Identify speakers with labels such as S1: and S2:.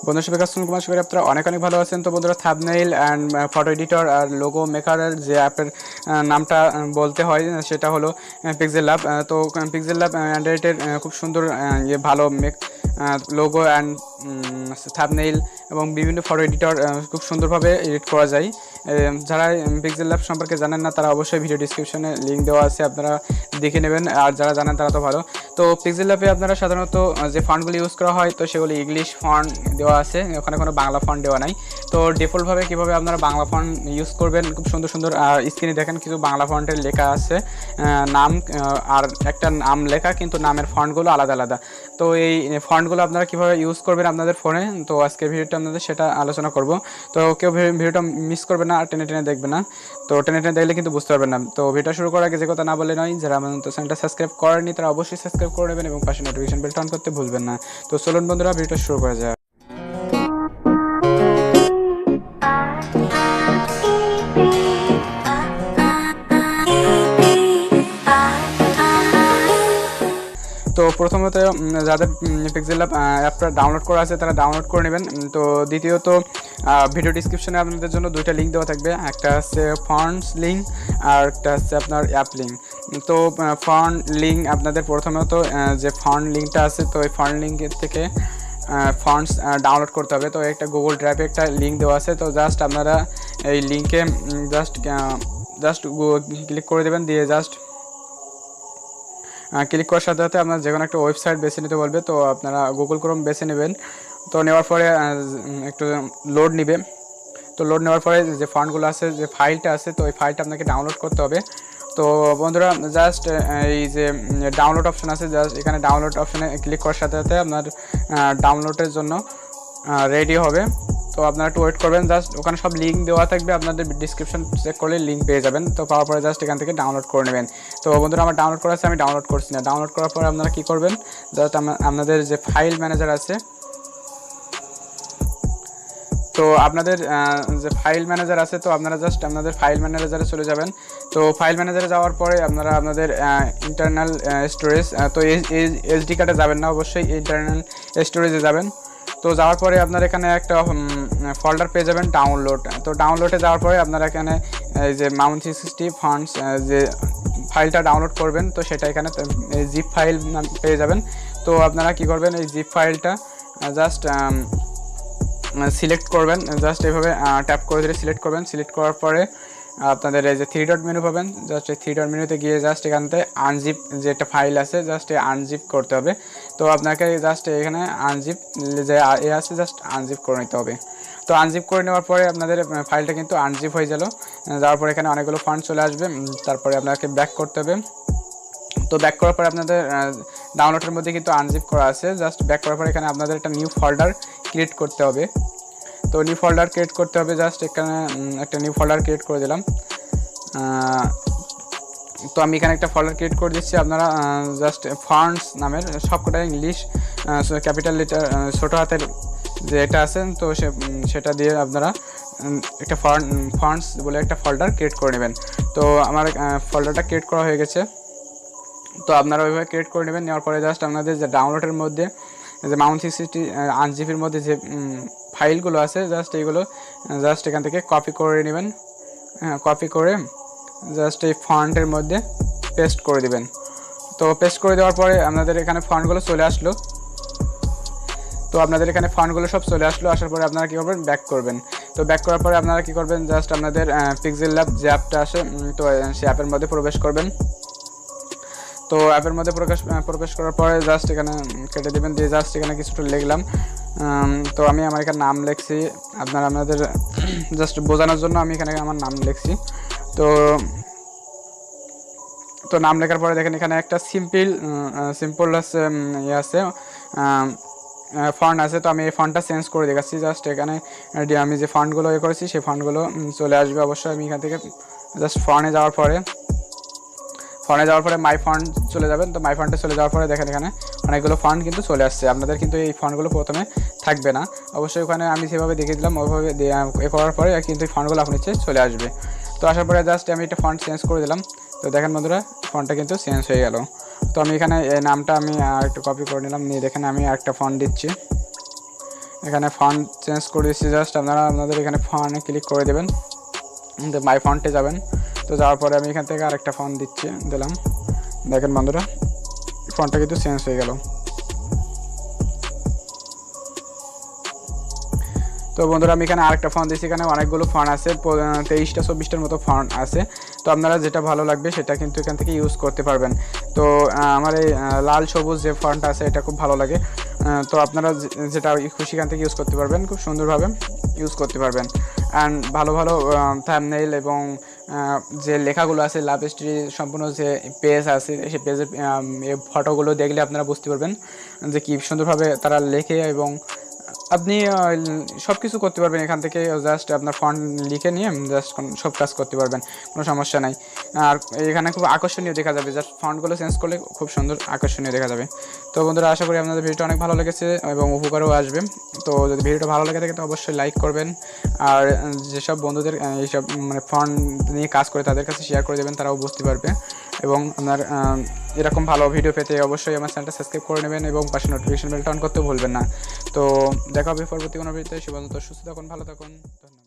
S1: বন্ধুরা সবাই আসসালামু আলাইকুম, আশা করি আপনারা অনেক অনেক ভালো আছেন। তো বন্ধুরা, থাম্বনেইল অ্যান্ড ফটো এডিটর আর লোগো মেকারের যে অ্যাপের নামটা বলতে হয় সেটা হলো পিক্সেল ল্যাব। তো পিক্সেল ল্যাব অ্যান্ড্রয়েডের খুব সুন্দর ভালো লোগো অ্যান্ড থাম্বনেইল এবং বিভিন্ন ফটো এডিটর খুব সুন্দরভাবে এডিট করা যায়। যারা পিক্সেল ল্যাব সম্পর্কে জানেন না তারা অবশ্যই ভিডিও ডিসক্রিপশনে লিঙ্ক দেওয়া আছে, আপনারা দেখে নেবেন। আর যারা জানেন তারা তো ভালো। তো পিক্সেল ল্যাবে আপনারা সাধারণত যে ফন্টগুলি ইউজ করা হয় তো সেগুলি ইংলিশ ফন্ট দেওয়া আছে, ওখানে কোনো বাংলা ফন্ট দেওয়া নাই। তো ডিফল্টভাবে কীভাবে আপনারা বাংলা ফন্ট ইউজ করবেন, খুব সুন্দর সুন্দর স্ক্রিনে দেখেন কিছু বাংলা ফন্টের লেখা আছে, নাম আর একটা নাম লেখা, কিন্তু নামের ফন্টগুলো আলাদা আলাদা। তো এই ফন্টগুলো আপনারা কীভাবে ইউজ করবেন আপনাদের ফোনে, তো আজকের ভিডিওটা আপনাদের সেটা আলোচনা করব। তো কেউ ভিডিওটা মিস করবে না আর টেনে টেনে দেখবে না, তো টেনে টেনে দেখলে কিন্তু বুঝতে পারবেন না। তো ভিডিও শুরু করার আগে যে কথা না বলে নয়, যারা আমাদের চ্যানেলটা সাবস্ক্রাইব করেননি তারা অবশ্যই সাবস্ক্রাইব করে নেবেন এবং পাশে নোটিফিকেশন বেলটা অন করতে ভুলবেন না। তো চলুন বন্ধুরা, ভিডিওটা শুরু করা যায়। তো প্রথমত যাদের পিক্সেল ল্যাব অ্যাপটা ডাউনলোড করা আছে তারা ডাউনলোড করে নেবেন। তো দ্বিতীয়ত ভিডিও ডিসক্রিপশনে আপনাদের জন্য দুইটা লিঙ্ক দেওয়া থাকবে, একটা হচ্ছে ফন্টস লিঙ্ক আর একটা হচ্ছে আপনার অ্যাপ লিঙ্ক। তো ফন্ট লিঙ্ক আপনাদের প্রথমত যে ফন্ট লিঙ্কটা আছে, তো এই ফন্ট লিঙ্কের থেকে ফন্টস ডাউনলোড করতে হবে। তো একটা গুগল ড্রাইভে একটা লিঙ্ক দেওয়া আছে, তো জাস্ট আপনারা এই লিঙ্কে জাস্ট ক্লিক করে দেবেন, দিয়ে জাস্ট ক্লিক করার সাথে সাথে আপনার যে কোনো একটা ওয়েবসাইট বেছে নিতে বলবে। তো আপনারা গুগল ক্রোম বেছে নেবেন। তো নেওয়ার পরে একটু লোড নেবে। তো লোড নেওয়ার পরে যে ফন্টগুলো আছে, যে ফাইলটা আছে, তো এই ফাইলটা আপনাকে ডাউনলোড করতে হবে। তো বন্ধুরা, জাস্ট এই যে ডাউনলোড অপশন আছে, জাস্ট এখানে ডাউনলোড অপশানে ক্লিক করার সাথে সাথে আপনার ডাউনলোডের জন্য রেডি হবে। তো আপনারা একটু ওয়েট করবেন, জাস্ট ওখানে সব লিঙ্ক দেওয়া থাকবে, আপনাদের ডিসক্রিপশন চেক করলে লিঙ্ক পেয়ে যাবেন। তো পাওয়ার পরে জাস্ট এখান থেকে ডাউনলোড করে নেবেন। তো বন্ধুরা, আমার ডাউনলোড করা আছে, আমি ডাউনলোড করছি না। ডাউনলোড করার পরে আপনারা কী করবেন, জাস্ট আপনাদের যে ফাইল ম্যানেজার আছে, তো আপনাদের যে ফাইল ম্যানেজার আছে, তো আপনারা জাস্ট আপনাদের ফাইল ম্যানেজারে চলে যাবেন। তো ফাইল ম্যানেজারে যাওয়ার পরে আপনারা আপনাদের ইন্টারনাল স্টোরেজ, তো এসডি কার্ডে যাবেন না, অবশ্যই ইন্টারনাল স্টোরেজে যাবেন। তো যাওয়ার পরে আপনার এখানে একটা ফোল্ডার পেয়ে যাবেন ডাউনলোড। তো ডাউনলোডে যাওয়ার পরে আপনারা এখানে এই যে MAMUN360 ফান্ডস যে ফাইলটা ডাউনলোড করবেন, তো সেটা এখানে জিপ ফাইল পেয়ে যাবেন। তো আপনারা কি করবেন, এই জিপ ফাইলটা জাস্ট সিলেক্ট করবেন, জাস্ট এইভাবে ট্যাপ করে দিলে সিলেক্ট করবেন। সিলেক্ট করার পরে আপনাদের এই যে 3 ডট মেনু পাবেন, জাস্ট এই 3 ডট মেনুতে গিয়ে জাস্ট এখান থেকে আনজিপ যে একটা ফাইল আছে, জাস্ট এই আনজিপ করতে হবে। তো আপনাকে জাস্ট এখানে আনজিপ যে আছে, জাস্ট আনজিপ করে নিতে হবে। তো আনজিপ করে নেওয়ার পরে আপনাদের ফাইলটা কিন্তু আনজিপ হয়ে গেল। যাওয়ার পরে এখানে অনেকগুলো ফান্ড চলে আসবে, তারপরে আপনাকে ব্যাক করতে হবে। তো ব্যাক করার পরে আপনাদের ডাউনলোডের মধ্যে কিন্তু আনজিপ করা আছে, জাস্ট ব্যাক করার পরে এখানে আপনাদের একটা নিউ ফোল্ডার ক্রিয়েট করতে হবে। তো নিউ ফোল্ডার ক্রিয়েট করতে হবে, জাস্ট এখানে একটা নিউ ফোল্ডার ক্রিয়েট করে দিলাম। তো আমি এখানে একটা ফোল্ডার ক্রিয়েট করে দিচ্ছি। আপনারা জাস্ট ফন্টস নামের সবকটা ইংলিশ ক্যাপিটাল লেটার ছোটো হাতের যে এটা আছে, তো সেটা দিয়ে আপনারা একটা ফন্টস বলে একটা ফোল্ডার ক্রিয়েট করে নেবেন। তো আমার ফোল্ডারটা ক্রিয়েট করা হয়ে গেছে। তো আপনারা ওইভাবে ক্রিয়েট করে নেবেন। নেওয়ার পরে জাস্ট আপনাদের যে ডাউনলোডের মধ্যে যে MAMUN360 আনজিপির মধ্যে যে ফাইলগুলো আছে, জাস্ট এইগুলো জাস্ট এখান থেকে কপি করে নেবেন। কপি করে জাস্ট এই ফন্টের মধ্যে পেস্ট করে দেবেন। তো পেস্ট করে দেওয়ার পরে আপনাদের এখানে ফন্টগুলো চলে আসলো। তো আপনাদের এখানে ফন্টগুলো সব চলে আসলো। আসার পরে আপনারা কী করবেন, ব্যাক করবেন। তো ব্যাক করার পরে আপনারা কী করবেন, জাস্ট আপনাদের পিক্সেল ল্যাব যে অ্যাপটা আসে, তো সেই অ্যাপের মধ্যে প্রবেশ করবেন। তো অ্যাপের মধ্যে প্রবেশ করার পরে জাস্ট এখানে কেটে দেবেন, দিয়ে জাস্ট এখানে কিছুটা লিখলাম। তো আমি আমার এখানে নাম লিখছি, আপনাদের জাস্ট বোঝানোর জন্য আমি এখানে আমার নাম লিখছি। তো নাম লেখার পরে দেখেন এখানে একটা সিম্পল আছে ফন্ট আছে। তো আমি এই ফন্টটা চেঞ্জ করে দেখাচ্ছি। জাস্ট এখানে আমি যে ফন্টগুলো করেছি সেই ফন্টগুলো চলে আসবে অবশ্যই। আমি এখান থেকে জাস্ট ফন্টে যাওয়ার পরে মাই ফন্ট চলে যাবেন। তো মাই ফন্টে চলে যাওয়ার পরে দেখেন এখানে অনেকগুলো ফন্ট কিন্তু চলে আসছে। আপনাদের কিন্তু এই ফন্টগুলো প্রথমে থাকবে না, অবশ্যই ওখানে আমি যেভাবে দেখিয়ে দিলাম ওইভাবে করার পরে কিন্তু এই ফন্টগুলো আপনার নিচে চলে আসবে। তো আসার পরে জাস্ট আমি একটা ফন্ট চেঞ্জ করে দিলাম। তো দেখেন বন্ধুরা, ফন্টটা কিন্তু চেঞ্জ হয়ে গেল। তো আমি এখানে এই নামটা আমি আর একটু কপি করে নিলাম, নিয়ে দেখেন আমি আরেকটা ফন্ট দিচ্ছি। এখানে ফন্ট চেঞ্জ করে দিচ্ছি। জাস্ট আপনারা আপনাদের এখানে ফন্টে ক্লিক করে দেবেন, মাই ফন্টে যাবেন। তো যাওয়ার পরে আমি এখান থেকে আরেকটা ফন্ট দিলাম। দেখেন বন্ধুরা ফন্টটা কিন্তু চেঞ্জ হয়ে গেল। তো বন্ধুরা আমি এখানে আরেকটা ফন্ট দিচ্ছি। এখানে অনেকগুলো ফন্ট আছে, 23টা 24টার মতো ফন্ট আছে। তো আপনারা যেটা ভালো লাগবে সেটা কিন্তু এখান থেকে ইউজ করতে পারবেন। তো আমার এই লাল সবুজ যে ফন্ট আছে এটা খুব ভালো লাগে। তো আপনারা যেটা খুশি এখান থেকে ইউজ করতে পারবেন, খুব সুন্দরভাবে ইউজ করতে পারবেন। অ্যান্ড ভালো ভালো থাম্বনেইল এবং যে লেখাগুলো আছে লাভ স্টোরি সম্পূর্ণ যে পেজ আছে সেই পেজের ফটোগুলো দেখলে আপনারা বুঝতে পারবেন যে কী সুন্দরভাবে তারা লেখে, এবং আপনি সব কিছু করতে পারবেন এখান থেকে। জাস্ট আপনার ফন্ট লিখে নিয়ে জাস্ট সব কাজ করতে পারবেন, কোনো সমস্যা নাই। আর এখানে খুব আকর্ষণীয় দেখা যাবে, জাস্ট ফন্টগুলো চেঞ্জ করলে খুব সুন্দর আকর্ষণীয় দেখা যাবে। তো বন্ধুরা আশা করি আপনাদের ভিডিওটা অনেক ভালো লেগেছে এবং উপকারও আসবে। তো যদি ভিডিওটা ভালো লেগে থাকে তো অবশ্যই লাইক করবেন, আর যেসব বন্ধুদের এইসব মানে ফন্ট নিয়ে কাজ করে তাদের কাছে শেয়ার করে দেবেন, তারাও বুঝতে পারবে। এবং আপনার এরকম ভালো ভিডিও পেতে অবশ্যই আমার চ্যানেলটা সাবস্ক্রাইব করে নেবেন এবং পাশে নোটিফিকেশন বেলটা অন করতে ভুলবেন না। তো দেখা হবে পরবর্তী কোনো ভিডিওতে। সে পর্যন্ত সুস্থ থাকুন, ভালো থাকুন, ধন্যবাদ।